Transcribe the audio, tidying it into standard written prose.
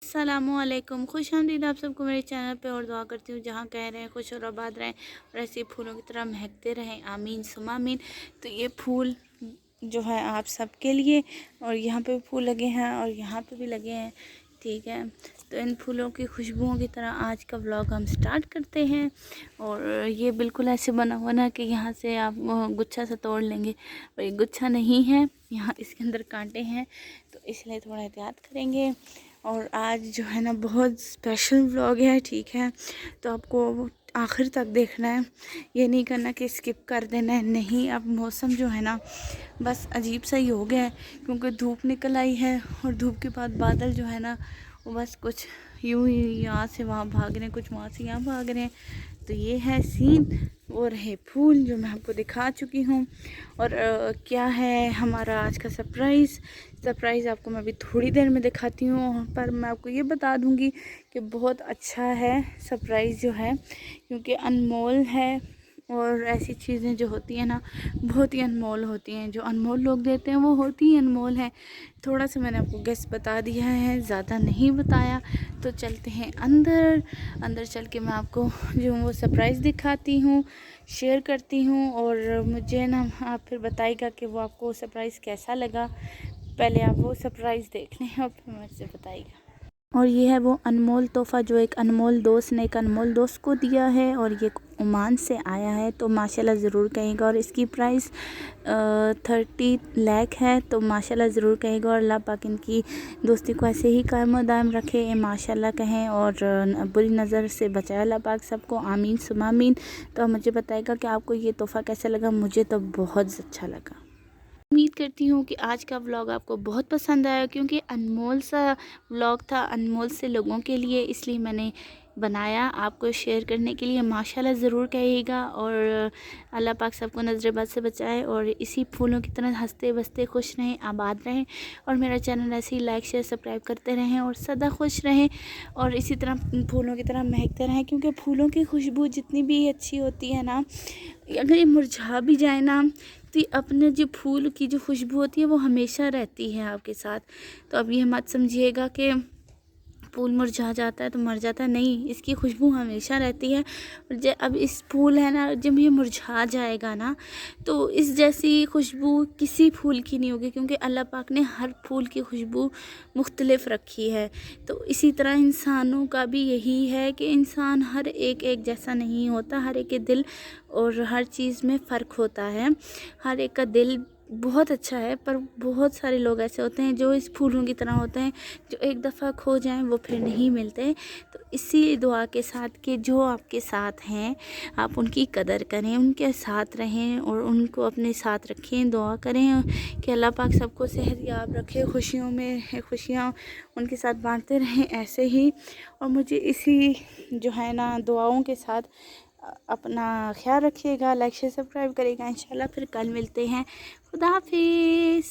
अस्सलामुअलैकुम, खुशामदीद आप सबको मेरे चैनल पे। और दुआ करती हूँ जहाँ कह रहे हैं खुश और आबाद रहें और ऐसे फूलों की तरह महकते रहें, आमीन सुमा आमीन। तो ये फूल जो है आप सबके लिए, और यहाँ पे फूल लगे हैं और यहाँ पे भी लगे हैं, ठीक है। तो इन फूलों की खुशबुओं की तरह आज का व्लॉग हम स्टार्ट करते हैं। और ये बिल्कुल ऐसे बना हुआ ना कि यहाँ से आप गुच्छा सा तोड़ लेंगे, और ये गुच्छा नहीं है, यहाँ इसके अंदर कांटे हैं, तो इसलिए थोड़ा एहतियात करेंगे। और आज जो है ना बहुत स्पेशल व्लॉग है, ठीक है। तो आपको आखिर तक देखना है, ये नहीं करना कि स्किप कर देना है, नहीं। अब मौसम जो है ना बस अजीब सा ही हो गया है, क्योंकि धूप निकल आई है और धूप के बाद बादल जो है ना वो बस कुछ यूं ही यहाँ से वहाँ भाग रहे हैं, कुछ वहाँ से यहाँ भाग रहे हैं। तो ये है सीन, वो रहे फूल जो मैं आपको दिखा चुकी हूँ। और क्या है हमारा आज का सरप्राइज़ आपको मैं अभी थोड़ी देर में दिखाती हूँ। पर मैं आपको ये बता दूँगी कि बहुत अच्छा है सरप्राइज़ जो है, क्योंकि अनमोल है। और ऐसी चीज़ें जो होती हैं ना बहुत ही अनमोल होती हैं, जो अनमोल लोग देते हैं वो होती ही अनमोल है। थोड़ा सा मैंने आपको गेस बता दिया है, ज़्यादा नहीं बताया। तो चलते हैं अंदर चल के मैं आपको जो वो सरप्राइज़ दिखाती हूँ, शेयर करती हूँ। और मुझे ना आप फिर बताइएगा कि वो आपको सरप्राइज़ कैसा लगा। पहले आप वो सरप्राइज़ देख लें और फिर मुझसे बताइएगा। और ये है वो अनमोल तोहफ़ा जो एक अनमोल दोस्त ने एक अनमोल दोस्त को दिया है, और ये ओमान से आया है, तो माशाल्लाह ज़रूर कहेगा। और इसकी प्राइस 30 लाख है, तो माशाल्लाह ज़रूर कहेगा। और अल्लाह पाक इनकी दोस्ती को ऐसे ही कायम दायम रखे, माशाल्लाह कहें, और बुरी नज़र से बचाए अल्लाह पाक सबको, आमीन सुमा आमीन। तो आप मुझे बताएगा कि आपको ये तोहफ़ा कैसा लगा। मुझे तो बहुत अच्छा लगा। उम्मीद करती हूँ कि आज का व्लॉग आपको बहुत पसंद आया, क्योंकि अनमोल सा व्लॉग था, अनमोल से लोगों के लिए, इसलिए मैंने बनाया आपको शेयर करने के लिए। माशाल्लाह ज़रूर कहिएगा, और अल्लाह पाक सबको नज़र बद से बचाए, और इसी फूलों की तरह हंसते बसते खुश रहें, आबाद रहें। और मेरा चैनल ऐसे ही लाइक शेयर सब्सक्राइब करते रहें और सदा खुश रहें, और इसी तरह फूलों की तरह महकते रहें। क्योंकि फूलों की खुशबू जितनी भी अच्छी होती है ना, अगर ये मुरझा भी जाए ना, तो अपने जो फूल की जो खुशबू होती है वो हमेशा रहती है आपके साथ। तो अब ये मत समझिएगा कि फूल मुरझा जाता है तो मर जाता है, नहीं, इसकी खुशबू हमेशा रहती है। और अब इस फूल है ना, जब ये मुरझा जाएगा ना, तो इस जैसी खुशबू किसी फूल की नहीं होगी, क्योंकि अल्लाह पाक ने हर फूल की खुशबू मुख्तलिफ रखी है। तो इसी तरह इंसानों का भी यही है कि इंसान हर एक जैसा नहीं होता, हर एक के दिल और हर चीज़ में फ़र्क होता है। हर एक का दिल बहुत अच्छा है, पर बहुत सारे लोग ऐसे होते हैं जो इस फूलों की तरह होते हैं, जो एक दफ़ा खो जाएं वो फिर नहीं मिलते। तो इसी दुआ के साथ कि जो आपके साथ हैं आप उनकी कदर करें, उनके साथ रहें और उनको अपने साथ रखें। दुआ करें कि अल्लाह पाक सबको सेहतयाब रखे, खुशियों में खुशियाँ उनके साथ बांटते रहें ऐसे ही। और मुझे इसी जो है ना दुआओं के साथ अपना ख्याल रखिएगा, लाइक शेयर सब्सक्राइब करिएगा। इंशाल्लाह फिर कल मिलते हैं। खुदा हाफिज़।